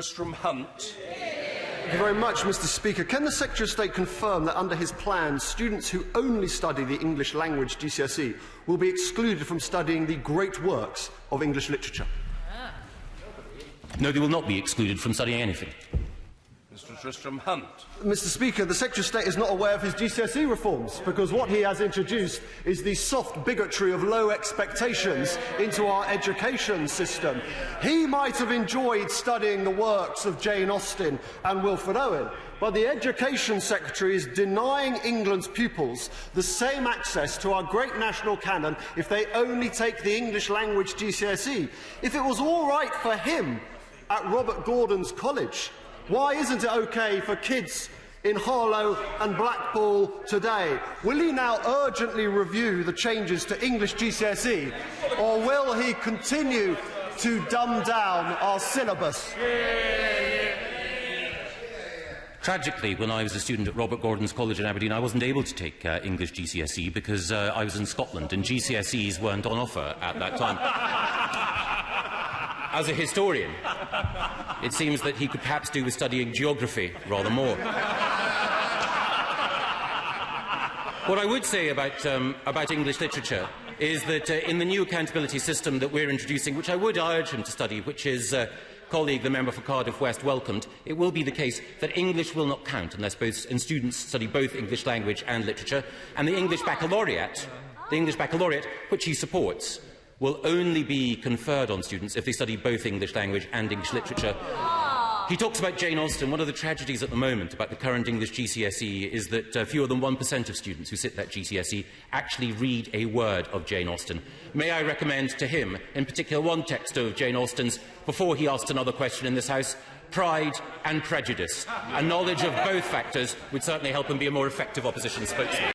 Tristram Hunt. Thank you very much, Mr Speaker. Can the Secretary of State confirm that under his plans, students who only study the English language GCSE will be excluded from studying the great works of English literature? No, they will not be excluded from studying anything. Mr Tristram Hunt. Mr Speaker, the Secretary of State is not aware of his GCSE reforms, because what he has introduced is the soft bigotry of low expectations into our education system. He might have enjoyed studying the works of Jane Austen and Wilfred Owen, but the Education Secretary is denying England's pupils the same access to our great national canon if they only take the English language GCSE. If it was all right for him at Robert Gordon's college, why isn't it OK for kids in Harlow and Blackpool today? Will he now urgently review the changes to English GCSE, or will he continue to dumb down our syllabus? Tragically, when I was a student at Robert Gordon's College in Aberdeen, I wasn't able to take English GCSE because I was in Scotland and GCSEs weren't on offer at that time. As a historian, it seems that he could perhaps do with studying geography rather more. What I would say about English literature is that in the new accountability system that we're introducing, which I would urge him to study, which his colleague, the member for Cardiff West, welcomed, it will be the case that English will not count unless students study both English language and literature, and the English baccalaureate, which he supports, will only be conferred on students if they study both English language and English literature. He talks about Jane Austen. One of the tragedies at the moment about the current English GCSE is that fewer than 1% of students who sit that GCSE actually read a word of Jane Austen. May I recommend to him, in particular, one text of Jane Austen's, before he asks another question in this House: Pride and Prejudice. A knowledge of both factors would certainly help him be a more effective opposition spokesman.